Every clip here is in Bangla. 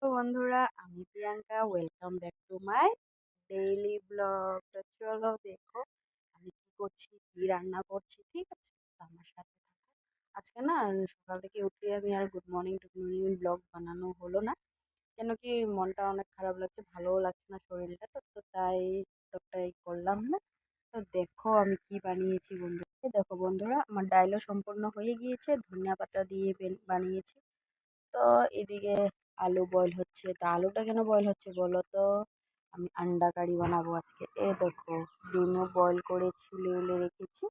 তো বন্ধুরা, আমি Priyanka. Welcome back to my daily blog. তো চলো দেখো আমি কি করছি, কি রান্না করছি। ঠিক আছে, তো আমার সাথে থাকো। আজকে না সকাল থেকে উঠে আমি আর গুড মর্নিং টুড মর্নিং ব্লগ বানানো হলো না, কেন কি মনটা অনেক খারাপ লাগছে, ভালোও লাগছে না শরীরটা। তো তাই তোটাই করলাম না। তো দেখো আমি কি বানিয়েছি বন্ধুরা। দেখো বন্ধুরা, আমার ডাইলও সম্পূর্ণ হয়ে গিয়েছে, ধনিয়া পাতা দিয়ে বানিয়েছি। তো এদিকে আলু বয়েল হচ্ছে। তা আলুটা কেন বয়েল হচ্ছে বলো তো? আমি আন্ডা কারি বানাবো আজকে। দেখো, ডিমও বয়েল করে ছুলে উলে রেখেছি।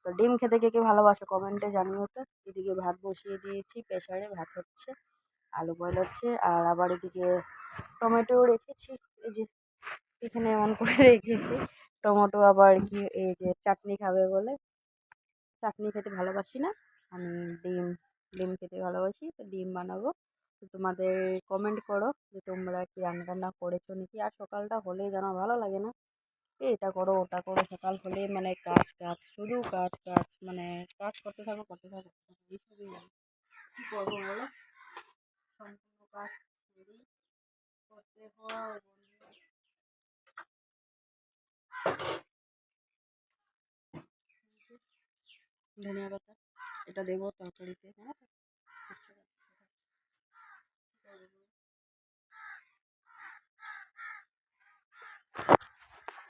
তো ডিম খেতে কে কে ভালোবাসো কমেন্টে জানিও তো। এদিকে ভাত বসিয়ে দিয়েছি, প্রেসারে ভাত হচ্ছে, আলু বয়েল হচ্ছে। আর আবার এদিকে টমেটো রেখেছি, এই যে এখানে এমন করে রেখেছি। টমেটো আবার কি, এই যে চাটনি খাবে বলে। চাটনি খেতে ভালোবাসি না আমি, ডিম ডিম খেতে ভালোবাসি, তো ডিম বানাবো। তো তোমাদের কমেন্ট করো যে তোমরা কি রান্না টান্না করেছো নাকি। আর সকালটা হলেই যেন ভালো লাগে না, এটা করো ওটা করো। সকাল হলে মানে কাজ কাজ, শুধু কাজ কাজ, মানে কাজ করতে থাকো করতে থাকো করতে থাকো, এইসবই আর। কি করবো বলো, সম্পূর্ণ কাজ ছেড়েই করতে হয় বন্ধুরা। ধনিয়া পাতা এটা দেবো তরকারিতে, হ্যাঁ।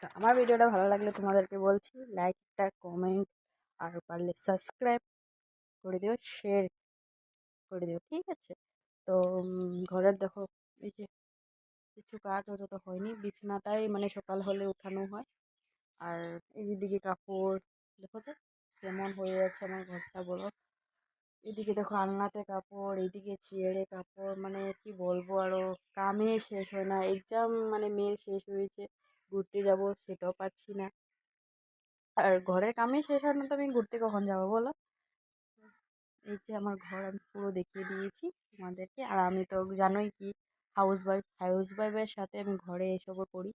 তো আমার ভিডিওটা ভালো লাগলে তোমাদেরকে বলছি লাইকটা, কমেন্ট, আর পারলে সাবস্ক্রাইব করে দিও, শেয়ার করে দিও, ঠিক আছে। তো ঘরের দেখো, এই যে কিছু কাজ হয়তো তো হয়নি, বিছানাটাই মানে সকাল হলে উঠানো হয়। আর এই দিকে কাপড় দেখো তো কেমন হয়ে যাচ্ছে আমার ঘরটা বলো। এদিকে দেখো আলনাতে কাপড়, এদিকে চেয়ারে কাপড়, মানে কি বলবো আরো। কামে শেষ হয় না। এক্সাম মানে মেয়ের শেষ হয়েছে, ঘুরতে যাব সেটাও পারছি না। আর ঘরের কামই শেষ হয় না, তো আমি ঘুরতে কখন যাবো বলো। এই যে আমার ঘর আমি পুরো দেখিয়ে দিয়েছি তোমাদেরকে। আর আমি তো জানোই কি, হাউস ওয়াইফের সাথে আমি ঘরে এসবও করি।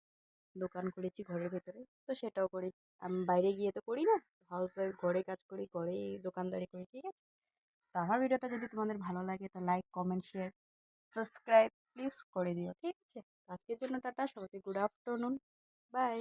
দোকান খুলেছি ঘরের ভেতরে, তো সেটাও করি। আমি বাইরে গিয়ে তো করি না। হাউস ওয়াইফ, ঘরে কাজ করি, ঘরেই দোকানদারি করি, ঠিক আছে। তো আমার ভিডিওটা যদি তোমাদের ভালো লাগে তো like, comment, share, subscribe please করে দিও, ঠিক আছে। আজকের জন্য টাটা, সবাইকে গুড আফটারনুন, বাই।